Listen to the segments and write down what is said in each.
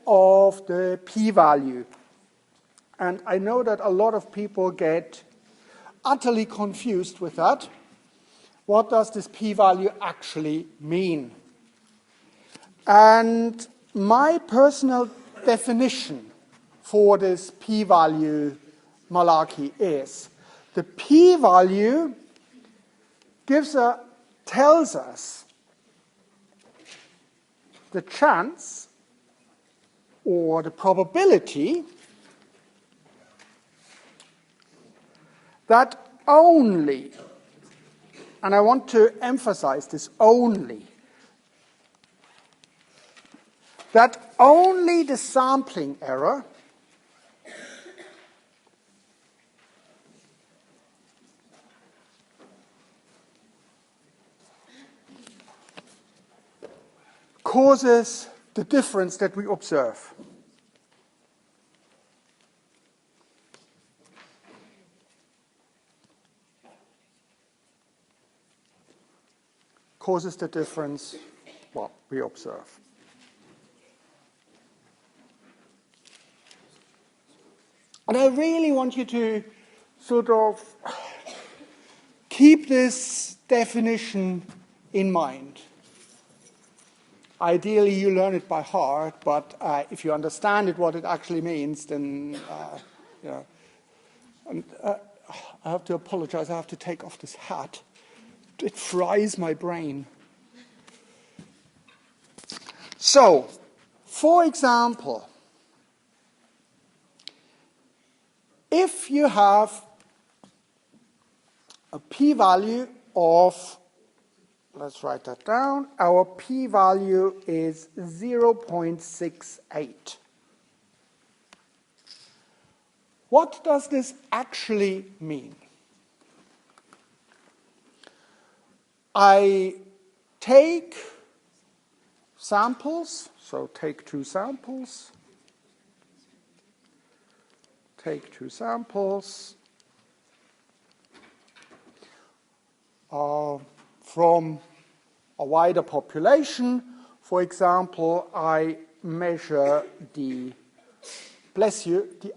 of the p-value. And I know that a lot of people get utterly confused with that. What does this p-value actually mean? And my personal definition for this p-value malarkey is the p-value tells us the chance or the probability that only, and I want to emphasize this only, that only the sampling error causes the difference that we observe. Causes the difference what we observe. And I really want you to sort of keep this definition in mind. Ideally, you learn it by heart, but if you understand it, what it actually means, then, And I have to apologize, I have to take off this hat. It fries my brain. So, for example, if you have a p-value of, let's write that down, our p-value is 0.68. What does this actually mean? I take samples, so take two samples, from a wider population. For example, I measure the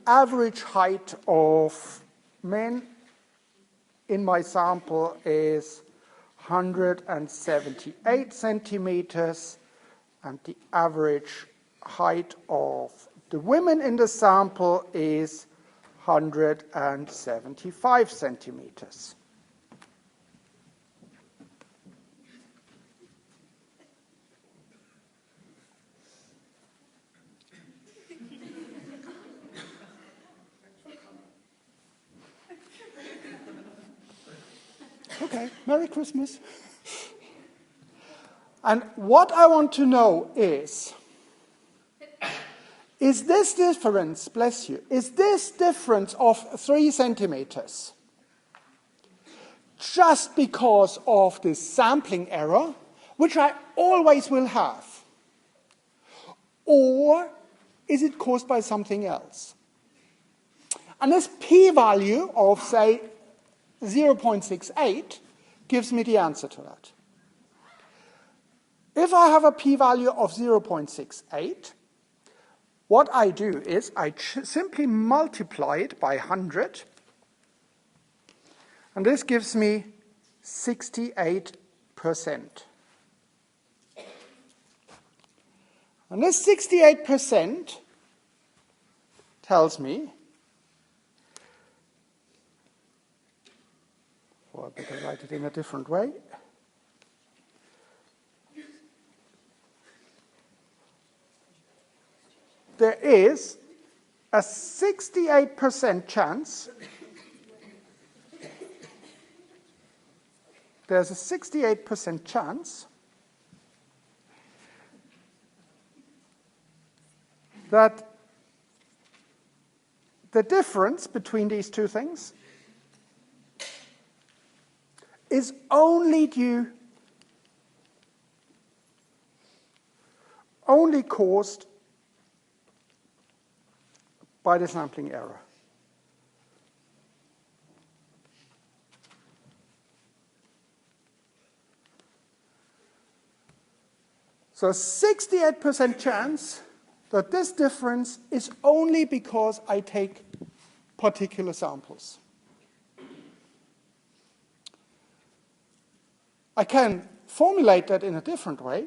average height of men in my sample is 178 centimeters, and the average height of the women in the sample is 175 centimeters. Okay, Merry Christmas. And what I want to know is this difference, bless you, is this difference of 3 centimeters just because of this sampling error, which I always will have, or is it caused by something else? And this p-value of, say, 0.68 gives me the answer to that. If I have a p-value of 0.68, what I do is I simply multiply it by 100, and this gives me 68%. And this 68% tells me, or I better write it in a different way, there is a 68% chance, there's a 68% chance that the difference between these two things is only caused by the sampling error. So 68% chance that this difference is only because I take particular samples. I can formulate that in a different way.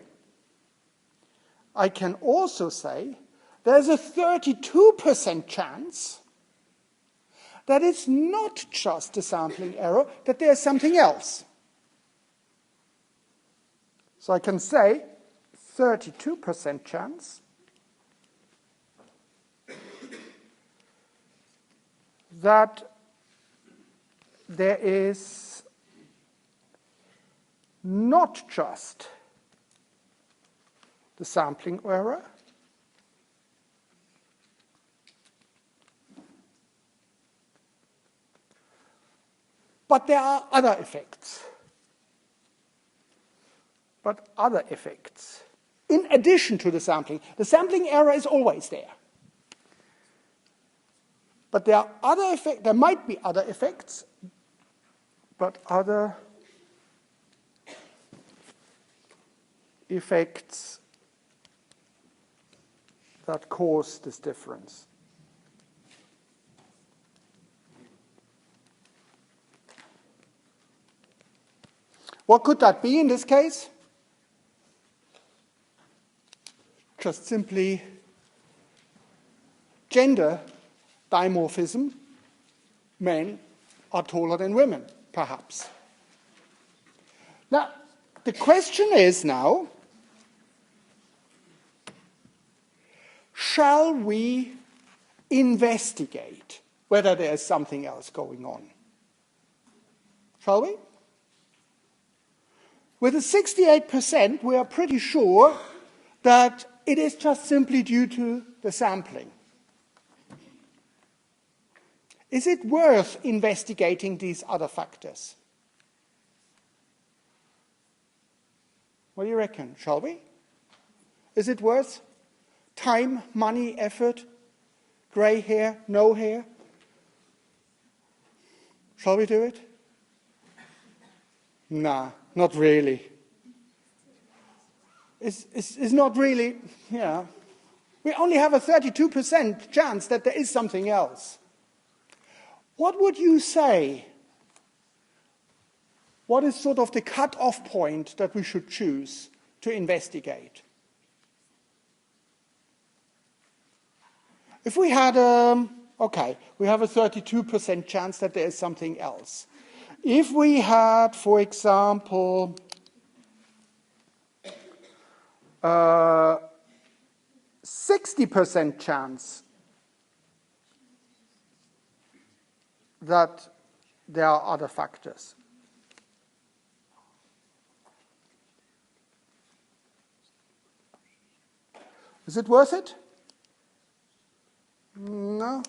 I can also say there's a 32% chance that it's not just a sampling error, that there's something else. So I can say 32% chance that there is not just the sampling error, but there are other effects. But other effects, in addition to the sampling error is always there. But there are other effects, there might be other effects, but other effects that cause this difference. What could that be in this case? Just simply gender dimorphism. Men are taller than women, perhaps. Now, the question is now, shall we investigate whether there is something else going on? Shall we? With a 68%, we are pretty sure that it is just simply due to the sampling. Is it worth investigating these other factors? What do you reckon? Shall we? Is it worth time, money, effort, grey hair, no hair? Shall we do it? Nah, not really. It's not really, yeah. We only have a 32% chance that there is something else. What would you say? What is sort of the cut-off point that we should choose to investigate? If we had, we have a 32% chance that there is something else. If we had, for example, 60% chance that there are other factors. Is it worth it? No.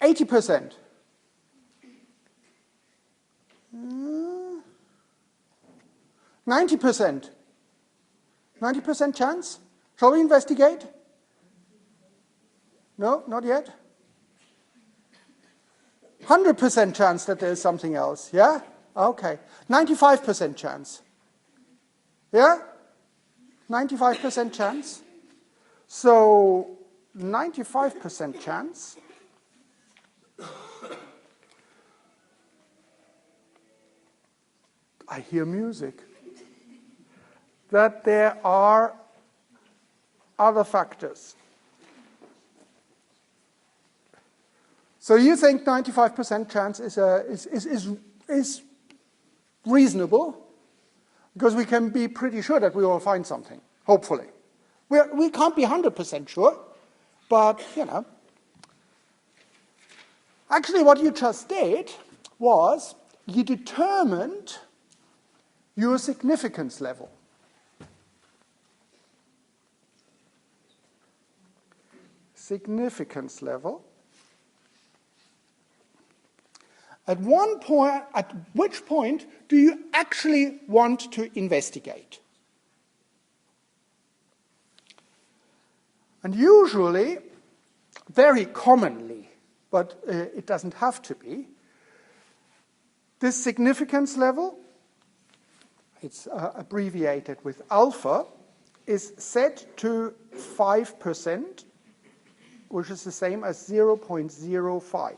80%. 90%. 90% chance? Shall we investigate? No, not yet. 100% chance that there is something else, yeah? Okay. 95% chance. Yeah? 95% chance. So, 95% chance. I hear music. That there are other factors. So you think 95% chance is reasonable, because we can be pretty sure that we will find something, hopefully. We can't be 100% sure, but, you know. Actually, what you just did was you determined your significance level. Significance level. At which point do you actually want to investigate? And usually, very commonly, but it doesn't have to be, this significance level, it's abbreviated with alpha, is set to 5%, which is the same as 0.05.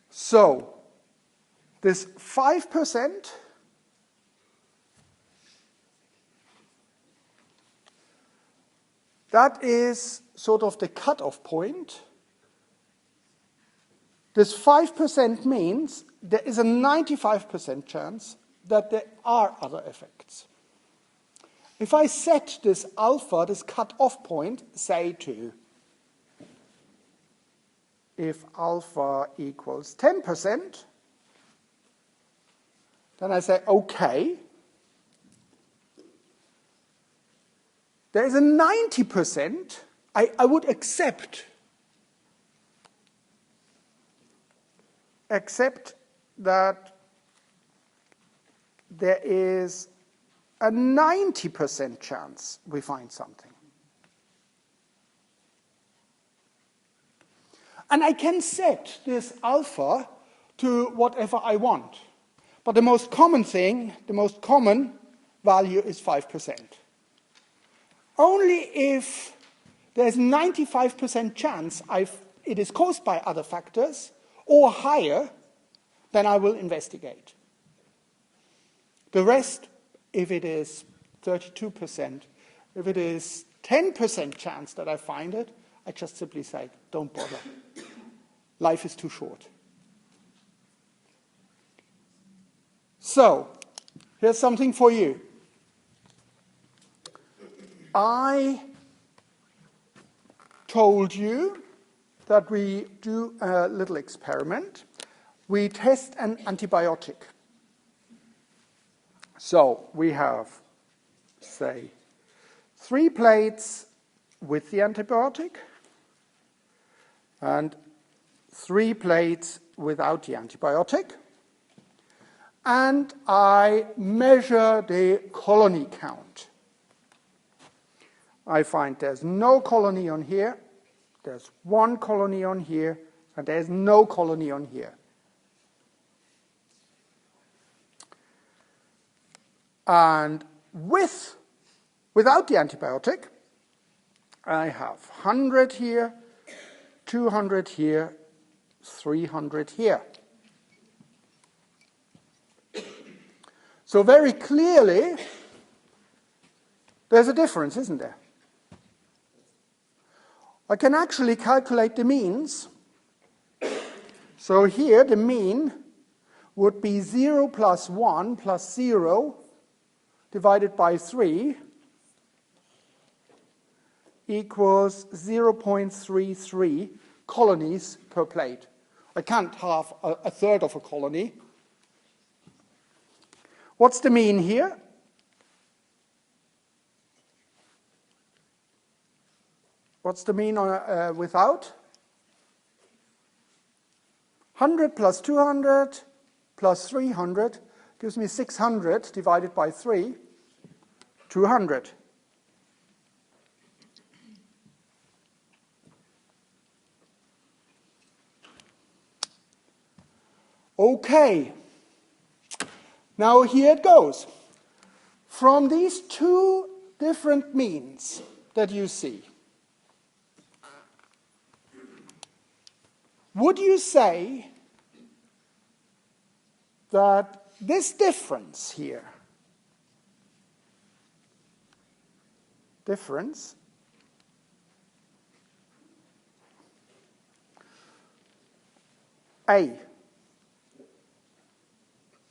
So this 5%, that is sort of the cutoff point. This 5% means there is a 95% chance that there are other effects. If I set this alpha, this cutoff point, say to if alpha equals 10%, then I say, okay, there is a 90%, I would accept that there is a 90% chance we find something. And I can set this alpha to whatever I want. But the most common thing, the most common value is 5%. Only if there's 95% chance it is caused by other factors or higher, then I will investigate. The rest, if it is 32%, if it is 10% chance that I find it, I just simply say, don't bother. Life is too short. So, here's something for you. I told you that we do a little experiment. We test an antibiotic. So, we have, say, 3 plates with the antibiotic and 3 plates without the antibiotic. And I measure the colony count. I find there's no colony on here, there's 1 colony on here, and there's no colony on here. And without the antibiotic, I have 100 here, 200 here, 300 here. So very clearly, there's a difference, isn't there? I can actually calculate the means. So here, the mean would be 0 plus 1 plus 0 divided by 3 equals 0.33 colonies per plate. I can't have a third of a colony. What's the mean here? What's the mean without? 100 plus 200 plus 300 gives me 600 divided by 3, 200. Okay. Now here it goes. From these 2 different means that you see, would you say that this difference here, A,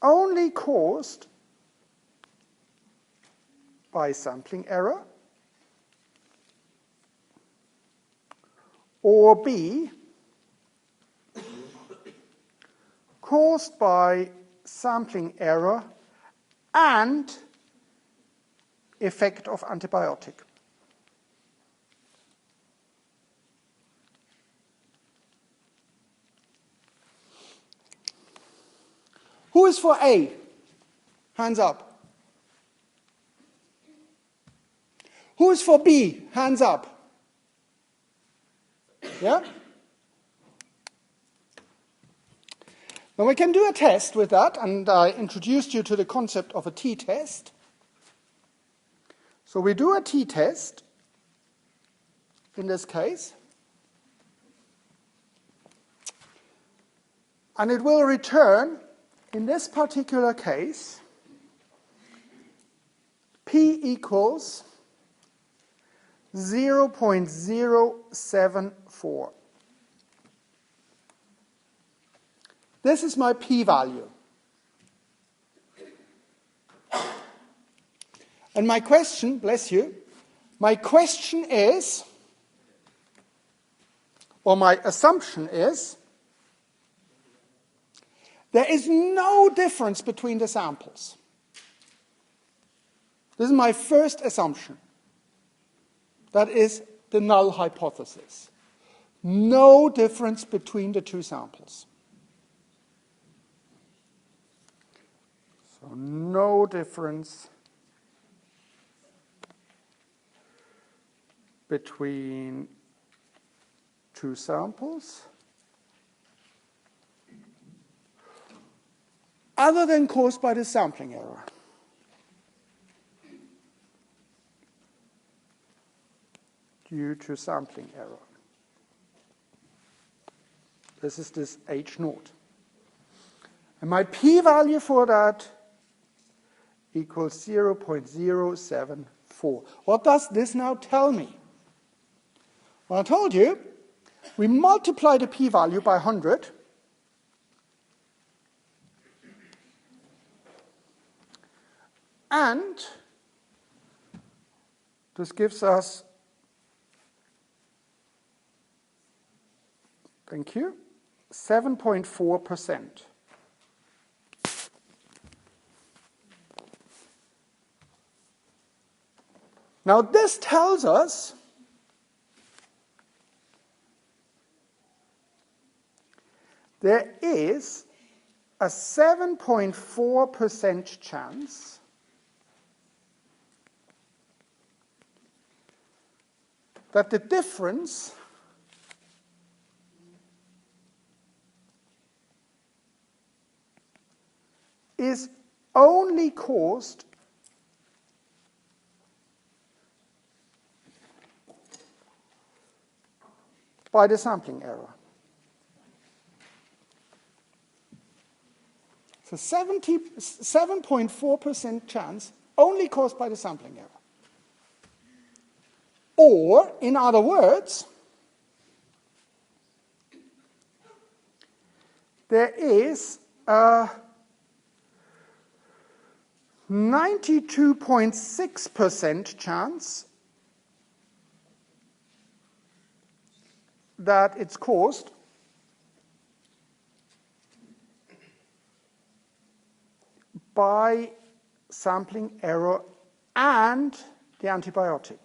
only caused by sampling error, or B, caused by sampling error and effect of antibiotic? Who is for A? Hands up. Who is for B? Hands up. Yeah? Now we can do a test with that, and I introduced you to the concept of a t-test. So we do a t-test in this case, and it will return, in this particular case, p equals 0.074. This is my p-value. And my question, bless you, my question is, or my assumption is, there is no difference between the samples. This is my first assumption. That is the null hypothesis. No difference between the two samples. So no difference between two samples other than caused by the sampling error. Due to sampling error. This is this H0. And my p-value for that equals 0.074. What does this now tell me? Well, I told you, we multiply the p-value by 100, and this gives us, thank you, 7.4%. Now this tells us there is a 7.4% chance that the difference is only caused by the sampling error. So 7.4% chance only caused by the sampling error. Or, in other words, there is a 92.6% chance that it's caused by sampling error and the antibiotic.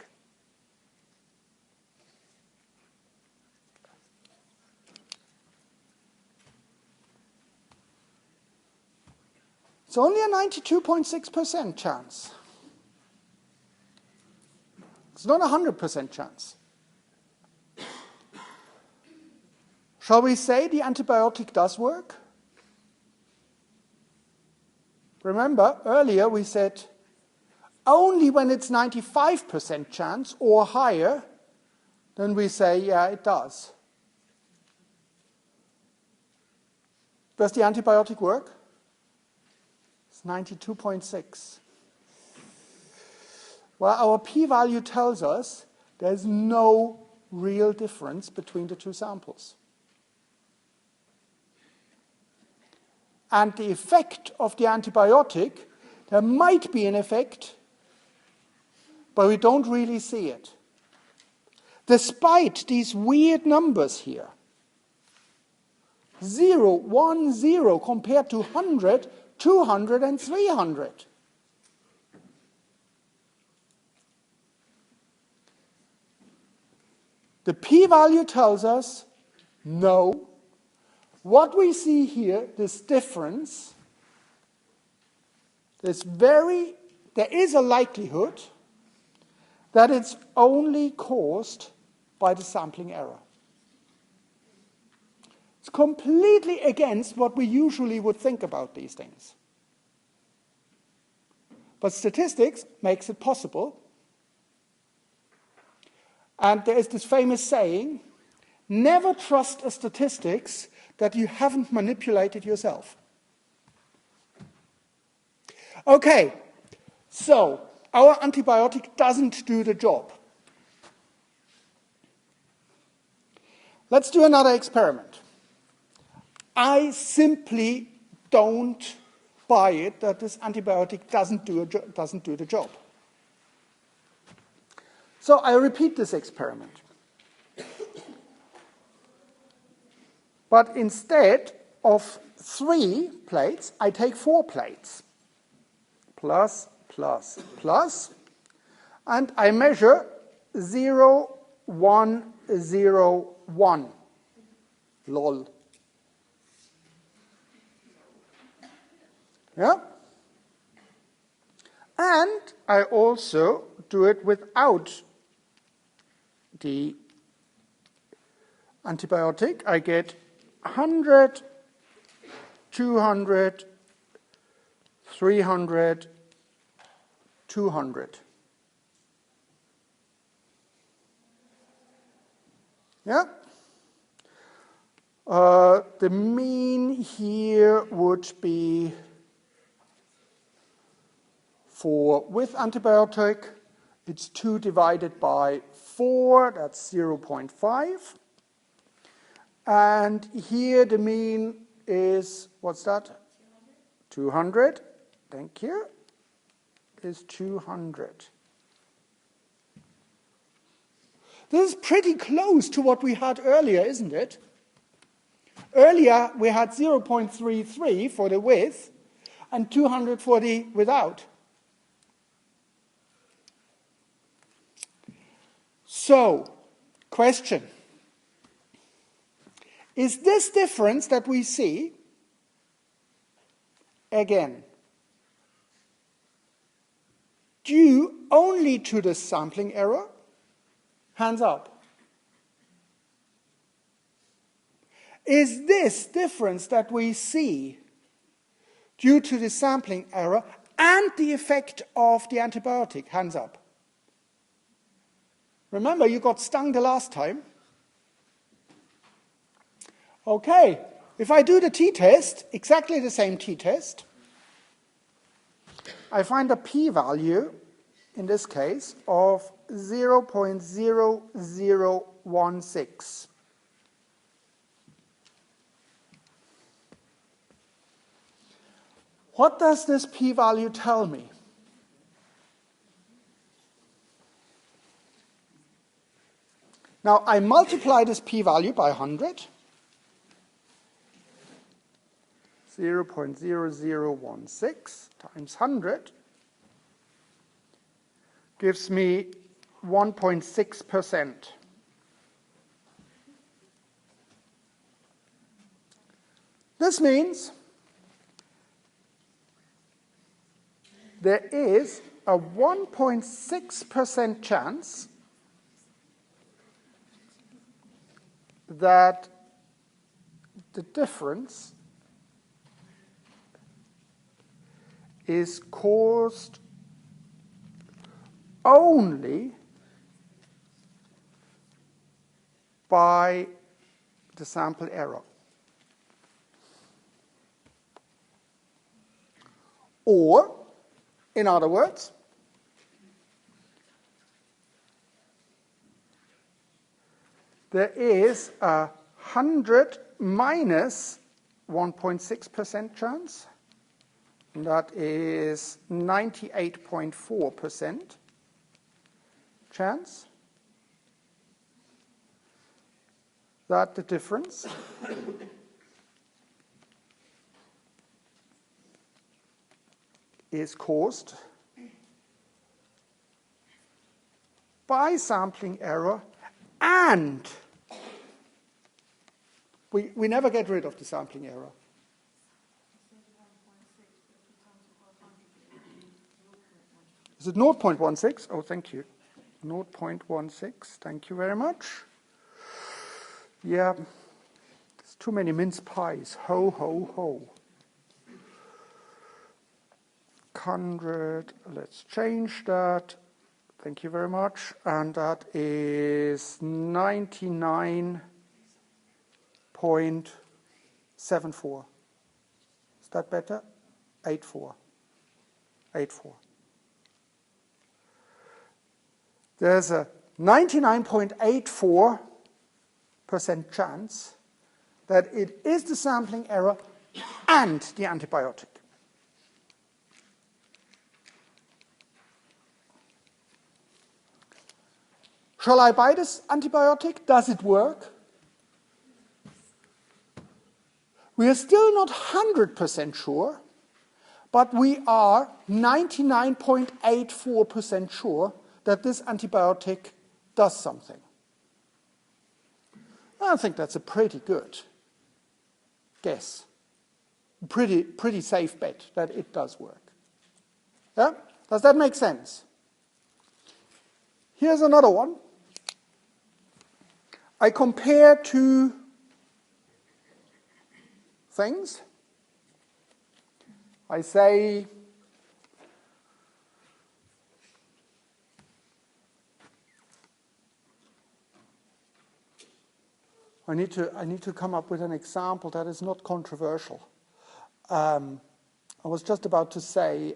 It's only a 92.6% chance. It's not a 100% chance. Shall we say the antibiotic does work? Remember, earlier we said only when it's 95% chance or higher, then we say, yeah, it does. Does the antibiotic work? It's 92.6. Well, our p-value tells us there's no real difference between the two samples. And the effect of the antibiotic, there might be an effect, but we don't really see it. Despite these weird numbers here. 0, 1, 0 compared to 100, 200, and 300. The p-value tells us no. What we see here, this difference, there is a likelihood that it's only caused by the sampling error. It's completely against what we usually would think about these things. But statistics makes it possible. And there is this famous saying, never trust a statistics that you haven't manipulated yourself. Okay, so our antibiotic doesn't do the job. Let's do another experiment. I simply don't buy it that this antibiotic doesn't do the job. So I repeat this experiment. But instead of 3 plates, I take 4 plates. Plus, plus, plus. And I measure 0, 1, 0, 1. Lol. Yeah? And I also do it without the antibiotic. I get 100, 200, 300, 200. Yeah? The mean here would be for with antibiotic, it's 2 divided by 4, that's 0.5. And here the mean is, what's that? 200. Thank you. Is 200. This is pretty close to what we had earlier, isn't it? Earlier we had 0.33 for the with and 200 for the without. So, question. Is this difference that we see, again, due only to the sampling error? Hands up. Is this difference that we see due to the sampling error and the effect of the antibiotic? Hands up. Remember, you got stung the last time. Okay, if I do the t-test, exactly the same t-test, I find a p-value, in this case, of 0.0016. What does this p-value tell me? Now, I multiply this p-value by 100. 0.0016 times 100 gives me 1.6%. This means there is a 1.6% chance that the difference is caused only by the sample error. Or, in other words, there is a 100 minus 1.6% chance. That is 98.4% chance that the difference is caused by sampling error, and we never get rid of the sampling error. Is it 0.16? Oh, thank you. 0.16. Thank you very much. Yeah, it's It's too many mince pies. Ho, ho, ho. 100, let's change that. Thank you very much. And that is 99.74. Is that better? 84. 84. There's a 99.84% chance that it is the sampling error and the antibiotic. Shall I buy this antibiotic? Does it work? We are still not 100% sure, but we are 99.84% sure that this antibiotic does something. I think that's a pretty good guess. Pretty safe bet that it does work. Yeah? Does that make sense? Here's another one. I compare two things. I say I need to come up with an example that is not controversial. I was just about to say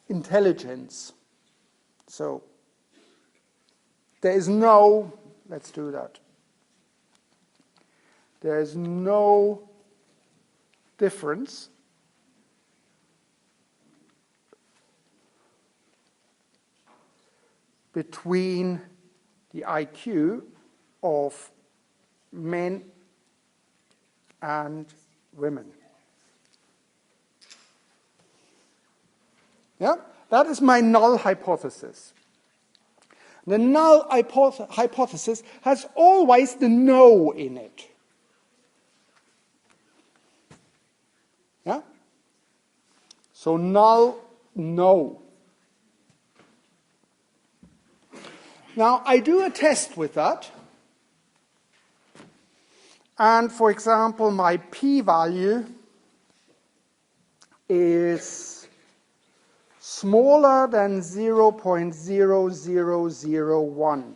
intelligence. So there is no, let's do that. There is no difference between the IQ of men and women. Yeah? That is my null hypothesis. The null hypothesis has always the no in it. Yeah? So null, no. Now, I do a test with that. And, for example, my p-value is smaller than 0.0001.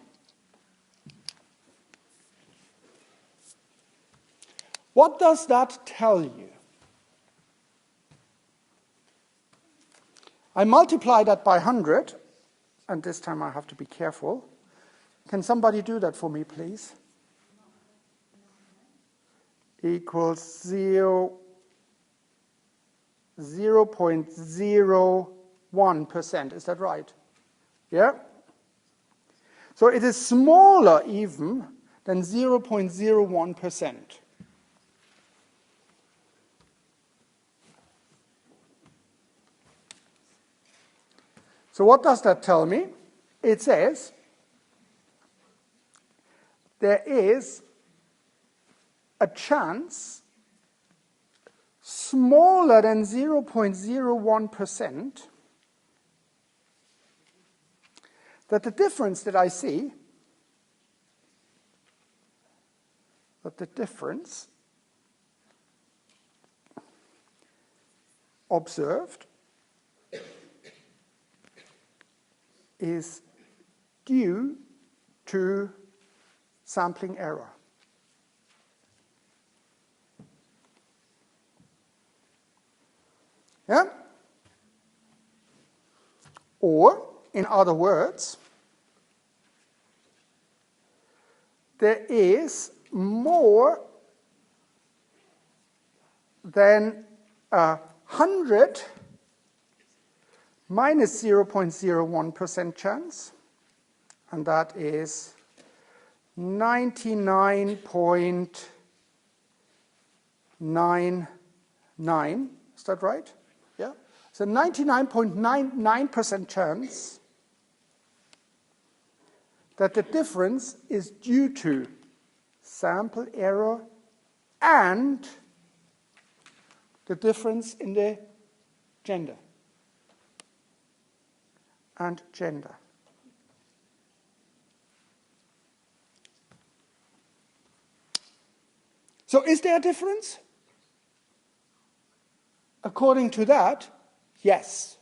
What does that tell you? I multiply that by 100, and this time I have to be careful. Can somebody do that for me, please? Equals 0.01%. Is that right? Yeah? So it is smaller even than 0.01%. So what does that tell me? It says there is a chance smaller than 0.01% that the difference that I see, that the difference observed is due to sampling error. Yeah? Or, in other words, there is more than 100 minus 0.01% chance, and that is 99.99. Is that right? Yeah? So 99.99% chance that the difference is due to sample error and the difference in the gender. And gender. So is there a difference? According to that, yes.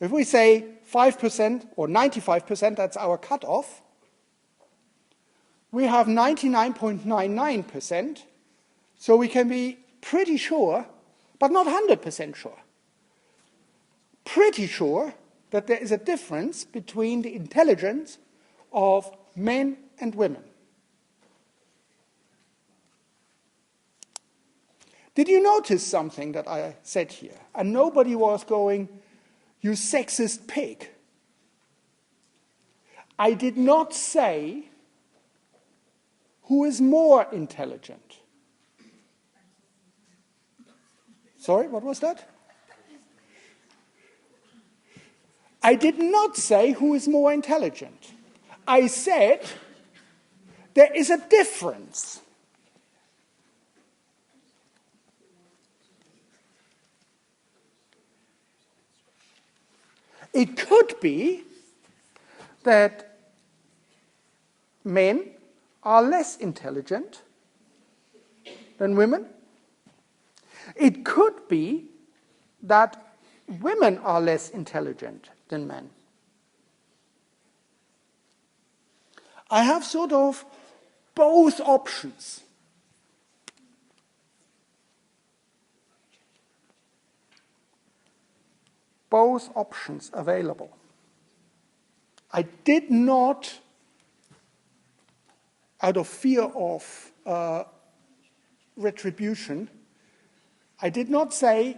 If we say 5% or 95%, that's our cutoff, we have 99.99%, so we can be pretty sure, but not 100% sure, pretty sure that there is a difference between the intelligence of men and women. Did you notice something that I said here? And nobody was going, "You sexist pig." I did not say who is more intelligent. Sorry, what was that? I did not say who is more intelligent. I said there is a difference. It could be that men are less intelligent than women. It could be that women are less intelligent than men. I have sort of both options. Both options available. I did not, out of fear of retribution, I did not say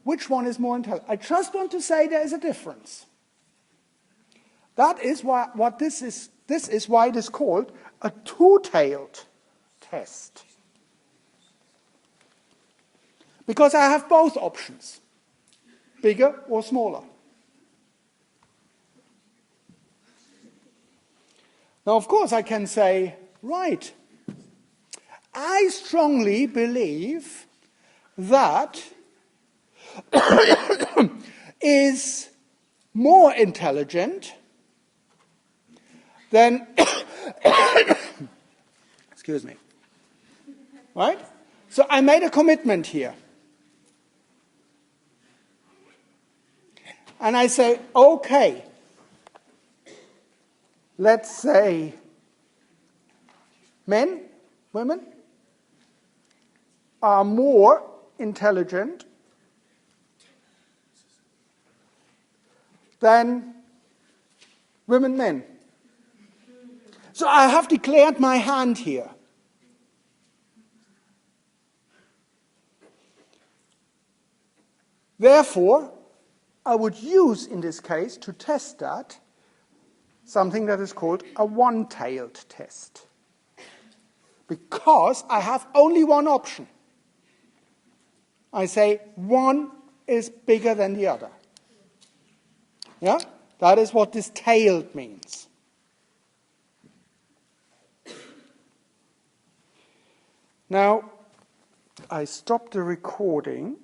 which one is more intelligent. I just want to say there is a difference. That is what this is. This is why it is called a two-tailed test. Because I have both options, bigger or smaller. Now, of course, I can say, right, I strongly believe that is more intelligent than, excuse me, right? So I made a commitment here. And I say, okay, let's say men, women are more intelligent than women, men. So I have declared my hand here. Therefore, I would use, in this case, to test that, something that is called a one-tailed test. Because I have only one option. I say one is bigger than the other. Yeah? That is what this tailed means. Now, I stop the recording.